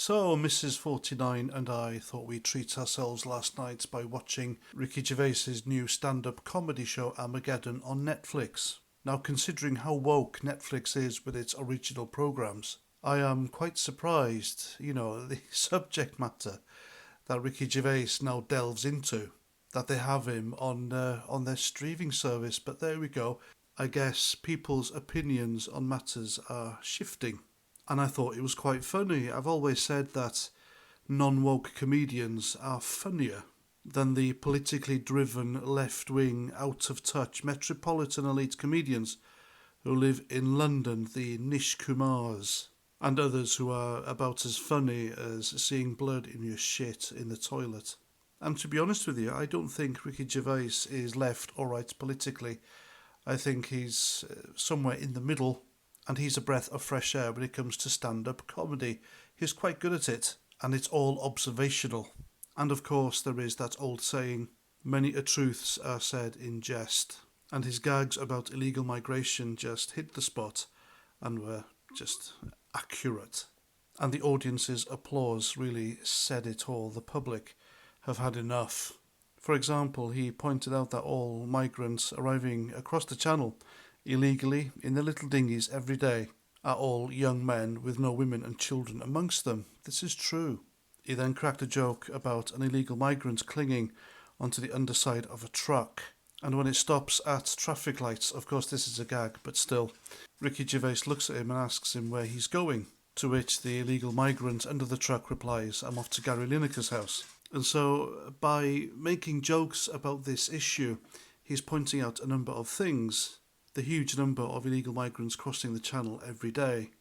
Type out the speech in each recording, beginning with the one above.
So, Mrs. 49 and I thought we'd treat ourselves last night by watching Ricky Gervais's new stand-up comedy show Armageddon on Netflix. Now, considering how woke Netflix is with its original programmes, I am quite surprised, the subject matter that Ricky Gervais now delves into, that they have him on their streaming service. But there we go. I guess people's opinions on matters are shifting. And I thought it was quite funny. I've always said that non-woke comedians are funnier than the politically driven, left-wing, out-of-touch, metropolitan elite comedians who live in London, the Nish Kumars, and others who are about as funny as seeing blood in your shit in the toilet. And to be honest with you, I don't think Ricky Gervais is left or right politically. I think he's somewhere in the middle, and he's a breath of fresh air when it comes to stand-up comedy. He's quite good at it, and it's all observational. And of course there is that old saying, many a truths are said in jest. And his gags about illegal migration just hit the spot and were just accurate. And the audience's applause really said it all. The public have had enough. For example, he pointed out that all migrants arriving across the channel illegally in their little dinghies every day are all young men with no women and children amongst them. This is true. He then cracked a joke about an illegal migrant clinging onto the underside of a truck, and when it stops at traffic lights, of course this is a gag, but still, Ricky Gervais looks at him and asks him where he's going, to which the illegal migrant under the truck replies, "I'm off to Gary Lineker's house." And so by making jokes about this issue, he's pointing out a number of things. The huge number of illegal migrants crossing the channel every day.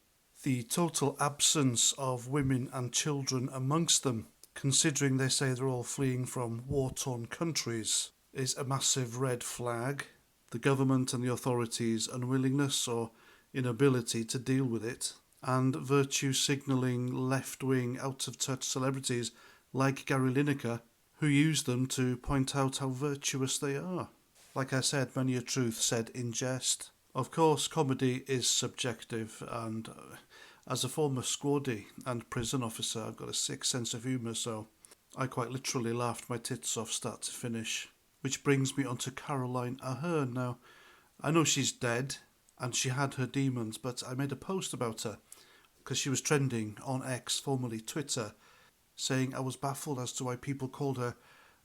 The total absence of women and children amongst them, considering they say they're all fleeing from war-torn countries, is a massive red flag. The government and the authorities' unwillingness or inability to deal with it, and virtue signalling left-wing, out-of-touch celebrities like Gary Lineker, who use them to point out how virtuous they are. Like I said, many a truth said in jest. Of course, comedy is subjective, and as a former squaddy and prison officer, I've got a sick sense of humour, so I quite literally laughed my tits off start to finish. Which brings me on to Caroline Aherne. Now, I know she's dead, and she had her demons, but I made a post about her, because she was trending on X, formerly Twitter, saying I was baffled as to why people called her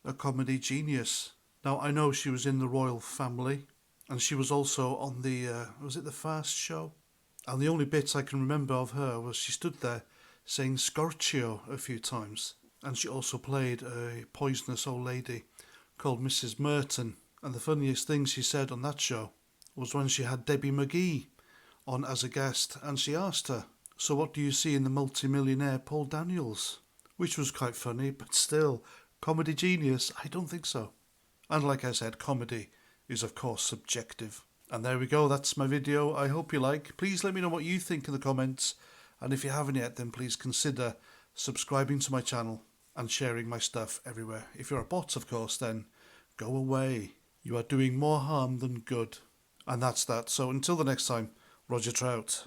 a comedy genius. Now, I know she was in the royal family, and she was also on was it the Fast Show? And the only bits I can remember of her was she stood there saying Scorchio a few times, and she also played a poisonous old lady called Mrs. Merton. And the funniest thing she said on that show was when she had Debbie McGee on as a guest, and she asked her, "So what do you see in the multimillionaire Paul Daniels?" Which was quite funny, but still, comedy genius? I don't think so. And like I said, comedy is of course subjective. And there we go, that's my video. I hope you like. Please let me know what you think in the comments. And if you haven't yet, then please consider subscribing to my channel and sharing my stuff everywhere. If you're a bot, of course, then go away. You are doing more harm than good. And that's that. So until the next time, Roger Trout.